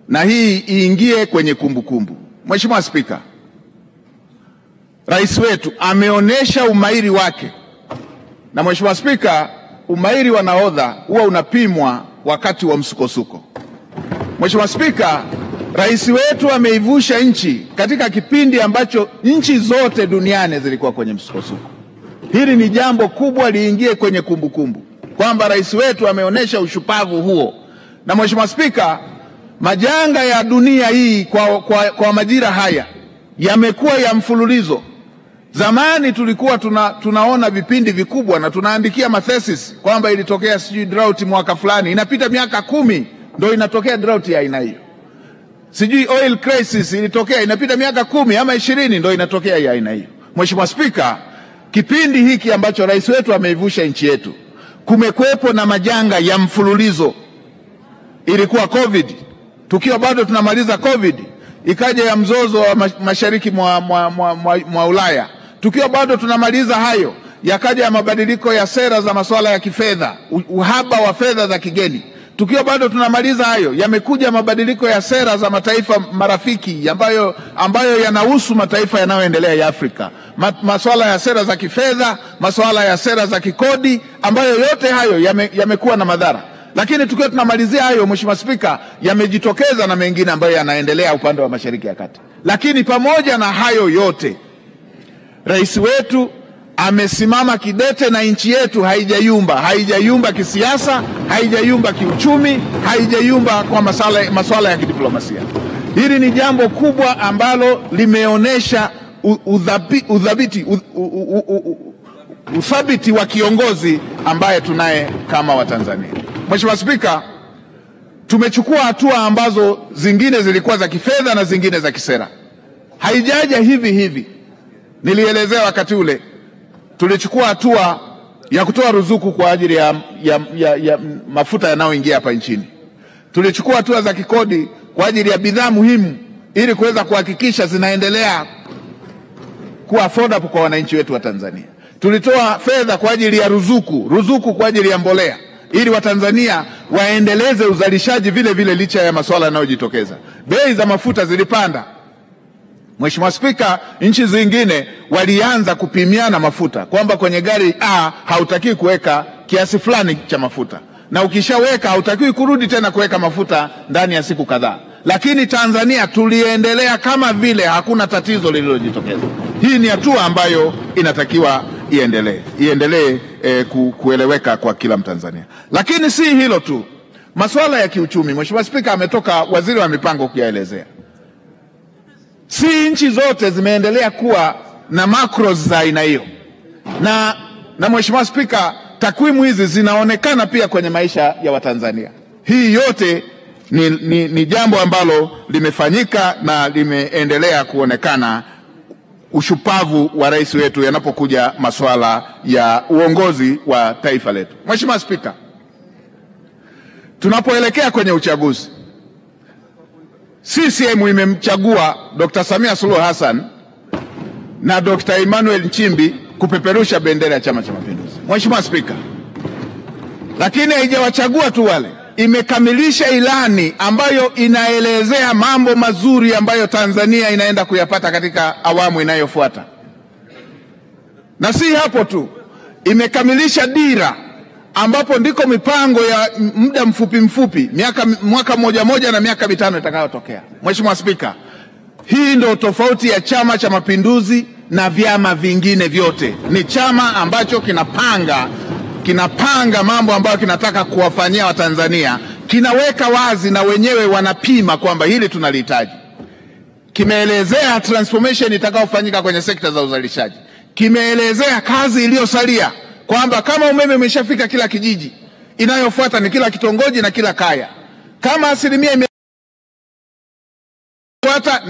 na hii iingie kwenye kumbukumbu. Mheshimiwa Spika, Rais wetu ameonyesha umahiri wake, na Mheshimiwa Spika, umahiri wa nahodha huwa unapimwa wakati wa msukosuko. Mheshimiwa Spika, Rais wetu ameivusha nchi katika kipindi ambacho nchi zote duniani zilikuwa kwenye msukosuko. Hili ni jambo kubwa, liingie kwenye kumbukumbu kwamba Rais wetu ameonyesha ushupavu huo. Na Mheshimiwa Spika, majanga ya dunia hii kwa majira haya yamekuwa ya mfululizo. Zamani tulikuwa tunaona vipindi vikubwa na tunaandikia mathesis kwamba ilitokea sijui drought mwaka fulani, inapita miaka 10 ndio inatokea drought ya aina hiyo. Sijui oil crisis ilitokea, inapita miaka 10 ama 20 ndio inatokea ya aina hiyo. Mheshimiwa Spika, kipindi hiki ambacho Rais wetu ameivusha nchi yetu, kumekuwepo na majanga ya mfululizo. Ilikuwa COVID, tukiwa bado tunamaliza COVID, ikaja ya mzozo wa mashariki mwa Ulaya. Tukiwa bado tunamaliza hayo, yakaja ya mabadiliko ya sera za masuala ya kifedha, uhaba wa fedha za kigeni. Tukiwa bado tunamaliza hayo, yamekuja mabadiliko ya sera za mataifa marafiki ambayo yanahusu mataifa yanayoendelea ya Afrika. Masuala ya sera za kifedha, masuala ya sera za kikodi, ambayo yote hayo yamekuwa na madhara. Lakini tukiwa tunamalizia hayo, Mheshimiwa Spika, yamejitokeza na mengine ambayo yanaendelea upande wa Mashariki ya Kati. Lakini pamoja na hayo yote, Rais wetu amesimama kidete na nchi yetu haijayumba kisiasa, haijayumba kiuchumi, haijayumba kwa masuala ya kidiplomasia. Hili ni jambo kubwa ambalo limeonyesha uthabiti wa kiongozi ambaye tunaye kama Watanzania. Mheshimiwa Spika, tumechukua hatua ambazo zingine zilikuwa za kifedha na zingine za kisera. Haijaja hivi. Nilielezea wakati ule, tulichukua hatua ya kutoa ruzuku kwa ajili ya mafuta yanayoingia hapa nchini. Tulichukua hatua za kikodi kwa ajili ya bidhaa muhimu ili kuweza kuhakikisha zinaendelea kuwa affordable kwa wananchi wetu wa Tanzania. Tulitoa fedha kwa ajili ya ruzuku kwa ajili ya mbolea ili Watanzania waendeleze uzalishaji vile licha ya masuala yanayojitokeza. Bei za mafuta zilipanda. Mheshimiwa Spika, nchi zingine walianza kupimiana mafuta kwamba kwenye gari A hautakiwi kuweka kiasi fulani cha mafuta, na ukishaweka hautakiwi kurudi tena kuweka mafuta ndani ya siku kadhaa. Lakini Tanzania tuliendelea kama vile hakuna tatizo lililojitokeza. Hii ni hatua ambayo inatakiwa iendelee kueleweka kwa kila Mtanzania. Lakini si hilo tu, masuala ya kiuchumi, Mheshimiwa Spika, ametoka waziri wa mipango kuyaelezea. Si nchi zote zimeendelea kuwa na macros za aina hiyo, na Mheshimiwa Spika, takwimu hizi zinaonekana pia kwenye maisha ya Watanzania. Hii yote ni jambo ambalo limefanyika na limeendelea kuonekana ushupavu wa rais wetu yanapokuja masuala ya uongozi wa taifa letu. Mheshimiwa Spika, tunapoelekea kwenye uchaguzi, CCM imemchagua Dr. Samia Suluhu Hassan na Dr. Emmanuel Nchimbi kupeperusha bendera ya Chama cha Mapinduzi. Mheshimiwa Spika, lakini haijawachagua tu wale, imekamilisha ilani ambayo inaelezea mambo mazuri ambayo Tanzania inaenda kuyapata katika awamu inayofuata. Na si hapo tu, imekamilisha dira ambapo ndiko mipango ya muda mfupi mwaka mmoja na miaka mitano itakayotokea. Mheshimiwa Spika, hii ndio tofauti ya Chama cha Mapinduzi na vyama vingine vyote. Ni chama ambacho kinapanga mambo ambayo kinataka kuwafanyia Watanzania, kinaweka wazi na wenyewe wanapima kwamba hili tunalihitaji. Kimeelezea transformation itakayofanyika kwenye sekta za uzalishaji. Kimeelezea kazi iliyosalia kwamba kama umeme umeshafika kila kijiji, inayofuata ni kila kitongoji na kila kaya. Kama asilimia imefuata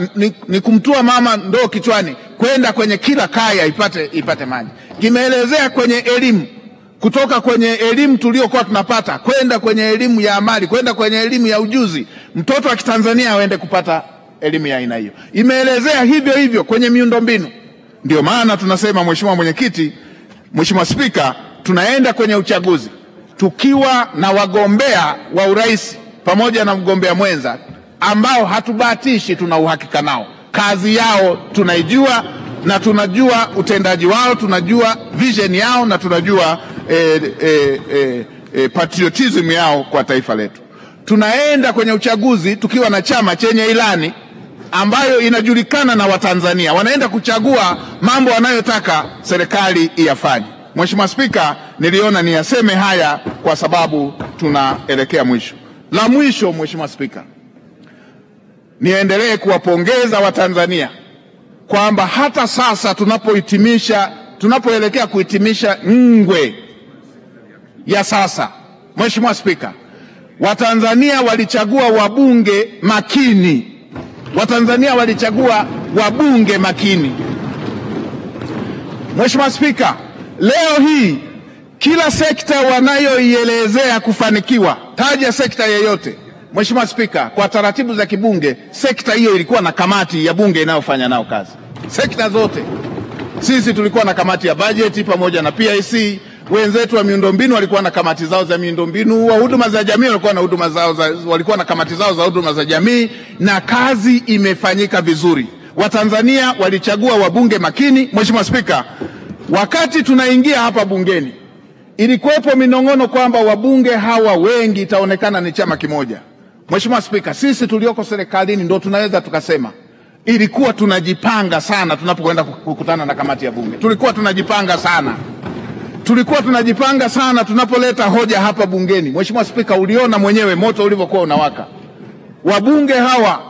ni kumtua mama ndoo kichwani kwenda kwenye kila kaya ipate maji. Kimeelezea kwenye elimu, kutoka kwenye elimu tuliokuwa tunapata kwenda kwenye elimu ya amali, kwenda kwenye elimu ya ujuzi, mtoto wa Kitanzania aende kupata elimu ya aina hiyo. Imeelezea hivyo hivyo kwenye miundombinu. Ndio maana tunasema, Mheshimiwa Mwenyekiti, Mheshimiwa Spika, tunaenda kwenye uchaguzi tukiwa na wagombea wa urais pamoja na mgombea mwenza ambao hatubahatishi, tuna uhakika nao. Kazi yao tunaijua na tunajua utendaji wao, tunajua vision yao na tunajua patriotism yao kwa taifa letu. Tunaenda kwenye uchaguzi tukiwa na chama chenye ilani ambayo inajulikana na Watanzania. Wanaenda kuchagua mambo wanayotaka serikali iyafanye. Mheshimiwa Spika, niliona niyaseme haya kwa sababu tunaelekea mwisho. La mwisho, Mheshimiwa Spika, niendelee kuwapongeza Watanzania kwamba hata sasa tunapoelekea kuhitimisha ngwe ya sasa, Mheshimiwa Spika, Watanzania walichagua wabunge makini. Watanzania walichagua wabunge makini. Mheshimiwa Spika, leo hii kila sekta wanayoielezea kufanikiwa, taja sekta yoyote. Mheshimiwa Spika, kwa taratibu za kibunge, sekta hiyo ilikuwa na kamati ya bunge inayofanya nao kazi. Sekta zote. Sisi tulikuwa na kamati ya bajeti pamoja na PIC, wenzetu wa miundombinu walikuwa na kamati zao za miundombinu, wa huduma za jamii walikuwa na kamati zao za huduma za jamii, na kazi imefanyika vizuri. Watanzania walichagua wabunge makini. Mheshimiwa Spika, wakati tunaingia hapa bungeni, ilikuwepo minong'ono kwamba wabunge hawa wengi itaonekana ni chama kimoja. Mheshimiwa Spika, sisi tulioko serikalini ndio tunaweza tukasema ilikuwa tunajipanga sana tunapokwenda kukutana na kamati ya bunge. Tulikuwa tunajipanga sana tunapoleta hoja hapa bungeni. Mheshimiwa Spika, uliona mwenyewe moto ulivyokuwa unawaka. Wabunge hawa,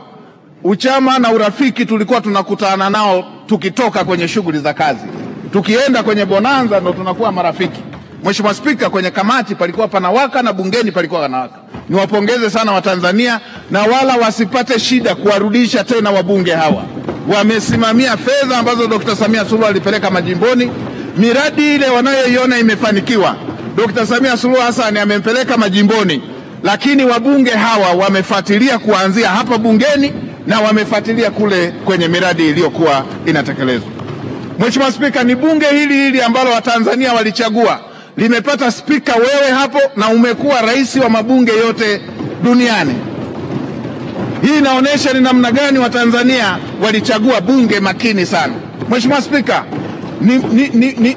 uchama na urafiki tulikuwa tunakutana nao tukitoka kwenye shughuli za kazi. Tukienda kwenye bonanza ndo tunakuwa marafiki. Mheshimiwa Spika, kwenye kamati palikuwa panawaka na bungeni palikuwa panawaka. Niwapongeze sana Watanzania, na wala wasipate shida kuwarudisha tena wabunge hawa. Wamesimamia fedha ambazo Dr. Samia Suluhu alipeleka majimboni. Miradi ile wanayoiona imefanikiwa, Dr. Samia Suluhu Hassan amempeleka majimboni, lakini wabunge hawa wamefuatilia kuanzia hapa bungeni na wamefuatilia kule kwenye miradi iliyokuwa inatekelezwa. Mheshimiwa Spika, ni bunge hili ambalo Watanzania walichagua limepata spika wewe hapo, na umekuwa rais wa mabunge yote duniani. Hii inaonyesha ni namna gani Watanzania walichagua bunge makini sana. Mheshimiwa Spika,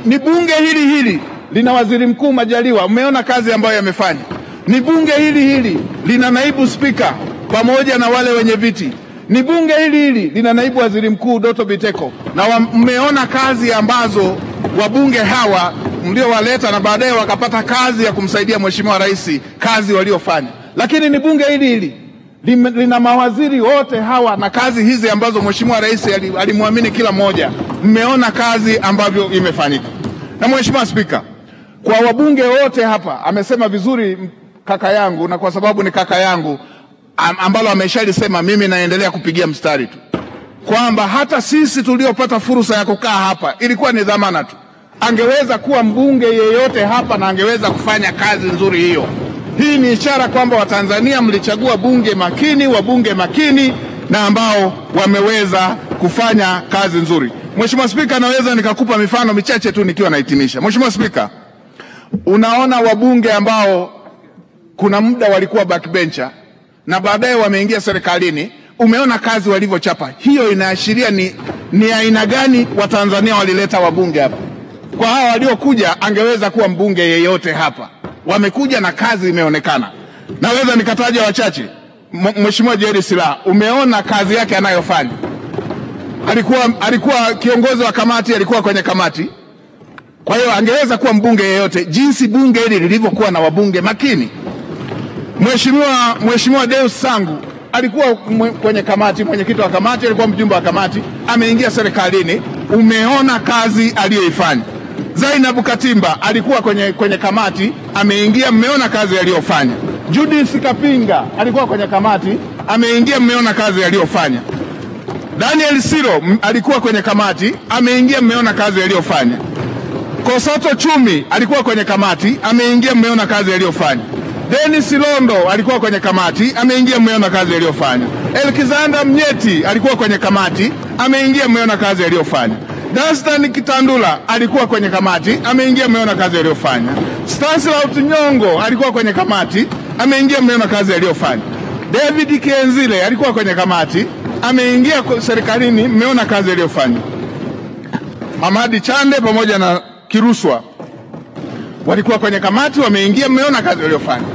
ni bunge hili lina waziri mkuu Majaliwa, umeona kazi ambayo yamefanya. Ni bunge hili lina naibu spika pamoja na wale wenye viti. Ni bunge hili lina naibu waziri mkuu Doto Biteko, na mmeona kazi ambazo wabunge hawa mliowaleta na baadaye wakapata kazi ya kumsaidia Mheshimiwa Rais, kazi waliofanya. Lakini ni bunge hili lina mawaziri wote hawa na kazi hizi ambazo Mheshimiwa Rais alimwamini kila mmoja. Mmeona kazi ambavyo imefanyika. Na Mheshimiwa Spika, kwa wabunge wote hapa, amesema vizuri kaka yangu, na kwa sababu ni kaka yangu ambalo ameshalisema, mimi naendelea kupigia mstari tu. kwamba hata sisi tuliopata fursa ya kukaa hapa ilikuwa ni dhamana tu. Angeweza kuwa mbunge yeyote hapa na angeweza kufanya kazi nzuri hiyo. Hii ni ishara kwamba Watanzania mlichagua wabunge makini na ambao wameweza kufanya kazi nzuri. Mheshimiwa Spika, naweza nikakupa mifano michache tu nikiwa nahitimisha. Mheshimiwa Spika, unaona wabunge ambao kuna muda walikuwa backbencher na baadaye wameingia serikalini, umeona kazi walivyochapa. Hiyo inaashiria ni aina gani Watanzania walileta wabunge hapa. Kwa hao waliokuja, angeweza kuwa mbunge yeyote hapa. Wamekuja na kazi imeonekana. Naweza nikataja wachache. Mheshimiwa Jerry Silaa, umeona kazi yake anayofanya. Alikuwa kiongozi wa kamati, alikuwa kwenye kamati. Kwa hiyo angeweza kuwa mbunge yeyote, jinsi bunge hili lilivyokuwa na wabunge makini. Mheshimiwa Deus Sangu alikuwa kwenye kamati, mwenyekiti wa kamati, alikuwa mjumbe wa kamati, ameingia serikalini, umeona kazi aliyoifanya. Zainabu Katimba alikuwa kwenye kamati, ameingia, mmeona kazi aliyofanya. Judith Kapinga alikuwa kwenye kamati, ameingia, mmeona kazi aliyofanya. Daniel Siro alikuwa kwenye kamati, ameingia, mmeona kazi aliyofanya. Kosato Chumi alikuwa kwenye kamati, ameingia, mmeona kazi aliyofanya. Dennis Londo alikuwa kwenye kamati, ameingia, mmeona kazi aliyofanya. Elkizanda Mnyeti alikuwa kwenye kamati, ameingia, mmeona kazi aliyofanya. Danstan Kitandula alikuwa kwenye kamati, ameingia, mmeona kazi aliyofanya. Stanislaus Nyongo alikuwa kwenye kamati, ameingia, mmeona kazi aliyofanya. David Kienzile alikuwa kwenye kamati, ameingia serikalini, mmeona kazi aliyofanya. Hamadi Chande pamoja na Kiruswa walikuwa kwenye kamati, wameingia, mmeona kazi waliyofanya.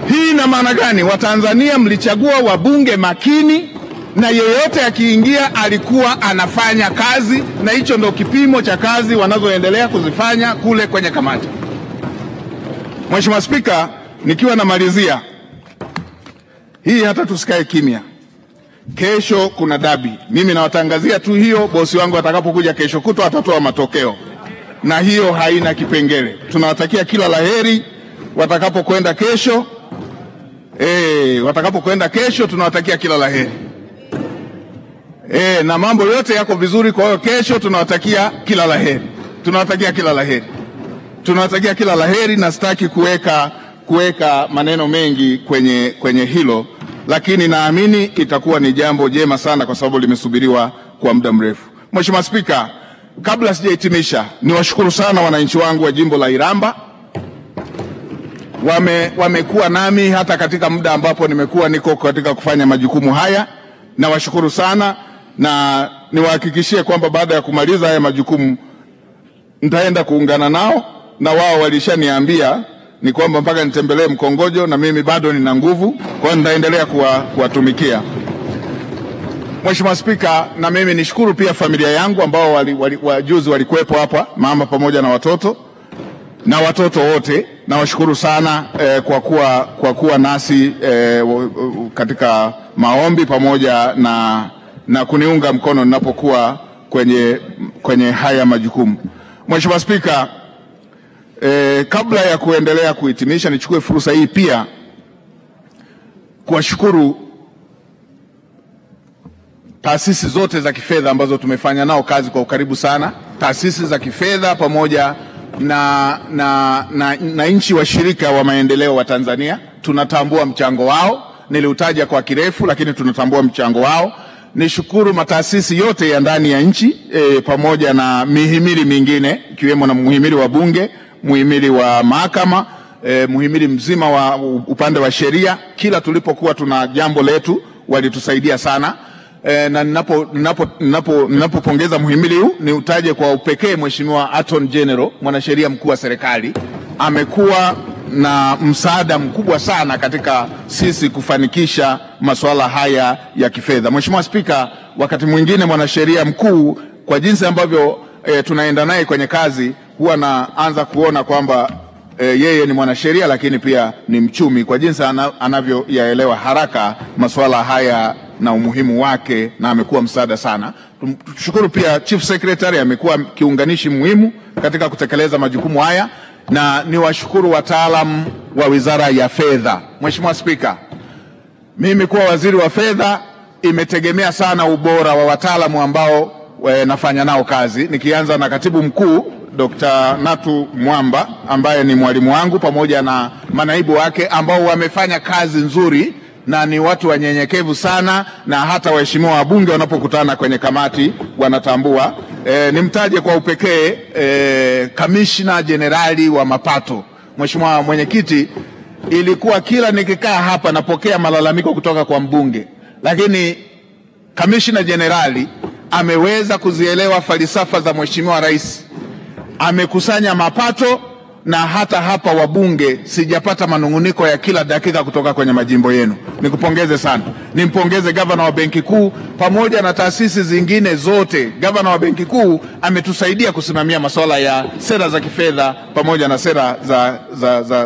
Hii ina maana gani? Watanzania mlichagua wabunge makini, na yeyote akiingia alikuwa anafanya kazi, na hicho ndio kipimo cha kazi wanazoendelea kuzifanya kule kwenye kamati. Mheshimiwa Spika, nikiwa namalizia hii, hata tusikae kimya. Kesho kuna dabi. Mimi nawatangazia tu hiyo, bosi wangu atakapokuja kesho kutwa atatoa matokeo. Na hiyo haina kipengele. Tunawatakia kila laheri watakapokwenda kesho. Watakapokwenda kesho tunawatakia kila laheri. Na mambo yote yako vizuri, kwa hiyo kesho tunawatakia kila laheri. Tunawatakia kila laheri. Tunawatakia kila laheri, na sitaki kuweka maneno mengi kwenye hilo, lakini naamini itakuwa ni jambo jema sana kwa sababu limesubiriwa kwa muda mrefu. Mheshimiwa Spika, kabla sijahitimisha, niwashukuru sana wananchi wangu wa jimbo la Iramba. Wamekuwa nami hata katika muda ambapo niko katika kufanya majukumu haya. Nawashukuru sana, na niwahakikishie kwamba baada ya kumaliza haya majukumu nitaenda kuungana nao, na wao walishaniambia ni kwamba mpaka nitembelee mkongojo, na mimi bado nina nguvu, kwa hiyo nitaendelea kuwatumikia. Mheshimiwa Spika, na mimi nishukuru pia familia yangu ambao wajuzi walikuwepo hapa, mama pamoja na watoto wote. Nawashukuru sana kwa kuwa nasi katika maombi pamoja na kuniunga mkono ninapokuwa kwenye haya majukumu. Mheshimiwa Spika, kabla ya kuendelea kuhitimisha, nichukue fursa hii pia kuwashukuru taasisi zote za kifedha ambazo tumefanya nao kazi kwa ukaribu sana. Taasisi za kifedha pamoja na nchi washirika wa maendeleo wa Tanzania, tunatambua mchango wao. Niliutaja kwa kirefu, lakini tunatambua mchango wao. Nishukuru mataasisi yote ya ndani ya nchi pamoja na mihimili mingine, ikiwemo na muhimili wa bunge, muhimili wa mahakama, muhimili mzima wa upande wa sheria. Kila tulipokuwa tuna jambo letu walitusaidia sana. Na ninapopongeza muhimili huu, niutaje kwa upekee Mheshimiwa Attorney General, mwanasheria mkuu wa serikali. Amekuwa na msaada mkubwa sana katika sisi kufanikisha masuala haya ya kifedha. Mheshimiwa Spika, wakati mwingine mwanasheria mkuu, kwa jinsi ambavyo tunaenda naye kwenye kazi, huwa naanza kuona kwamba yeye ni mwanasheria lakini pia ni mchumi, kwa jinsi anavyoyaelewa haraka masuala haya na umuhimu wake, na amekuwa msaada sana. Tushukuru pia Chief Secretary, amekuwa kiunganishi muhimu katika kutekeleza majukumu haya, na niwashukuru wataalamu wa Wizara ya Fedha. Mheshimiwa Spika, mimi kuwa waziri wa fedha imetegemea sana ubora wa wataalamu ambao nafanya nao kazi, nikianza na katibu mkuu Dr. Natu Mwamba ambaye ni mwalimu wangu pamoja na manaibu wake ambao wamefanya kazi nzuri na ni watu wanyenyekevu sana, na hata waheshimiwa wabunge wanapokutana kwenye kamati wanatambua. Nimtaje kwa upekee Kamishna Jenerali wa Mapato. Mheshimiwa Mwenyekiti, ilikuwa kila nikikaa hapa napokea malalamiko kutoka kwa mbunge, lakini Kamishna Jenerali ameweza kuzielewa falsafa za Mheshimiwa Rais. Amekusanya mapato, na hata hapa wabunge sijapata manunguniko ya kila dakika kutoka kwenye majimbo yenu. Nikupongeze sana. Nimpongeze Gavana wa Benki Kuu pamoja na taasisi zingine zote. Gavana wa Benki Kuu ametusaidia kusimamia masuala ya sera za kifedha pamoja na sera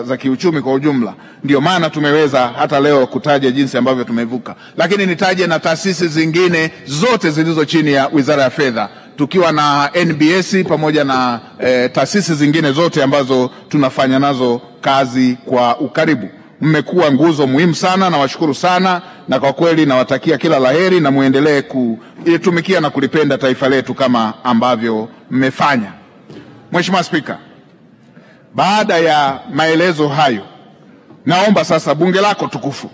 za kiuchumi kwa ujumla. Ndio maana tumeweza hata leo kutaja jinsi ambavyo tumevuka. Lakini nitaje na taasisi zingine zote zilizo chini ya Wizara ya Fedha, tukiwa na NBS pamoja na taasisi zingine zote ambazo tunafanya nazo kazi kwa ukaribu. Mmekuwa nguzo muhimu sana, na washukuru sana, na kwa kweli nawatakia kila laheri na muendelee kulitumikia na kulipenda taifa letu kama ambavyo mmefanya. Mheshimiwa Spika, baada ya maelezo hayo, naomba sasa bunge lako tukufu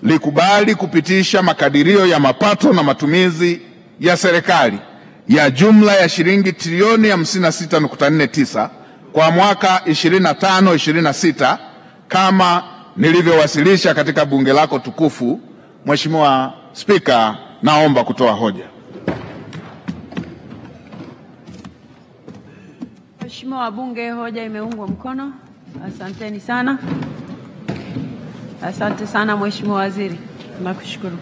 likubali kupitisha makadirio ya mapato na matumizi ya serikali ya jumla ya shilingi trilioni 56.49 kwa mwaka 25-26 kama nilivyowasilisha katika bunge lako tukufu. Mheshimiwa Spika, naomba kutoa hoja. Mheshimiwa wabunge, hoja imeungwa mkono. Asanteni sana. Asante sana Mheshimiwa Waziri. Nakushukuru.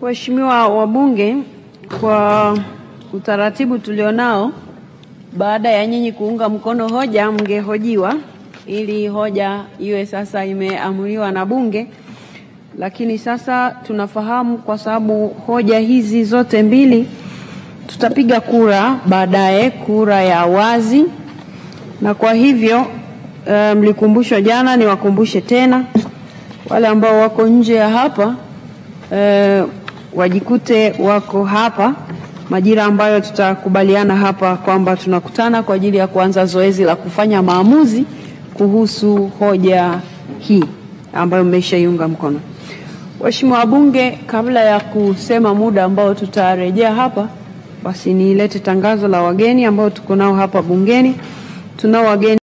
Waheshimiwa wabunge, kwa utaratibu tulionao, baada ya nyinyi kuunga mkono hoja mngehojiwa ili hoja iwe sasa imeamuliwa na bunge. Lakini sasa tunafahamu kwa sababu hoja hizi zote mbili tutapiga kura baadaye, kura ya wazi, na kwa hivyo mlikumbushwa jana, niwakumbushe tena wale ambao wako nje ya hapa wajikute wako hapa majira ambayo tutakubaliana hapa kwamba tunakutana kwa ajili ya kuanza zoezi la kufanya maamuzi kuhusu hoja hii ambayo mmeshaiunga mkono. Waheshimiwa wabunge, kabla ya kusema muda ambao tutarejea hapa, basi nilete tangazo la wageni ambao tuko nao hapa bungeni. Tunao wageni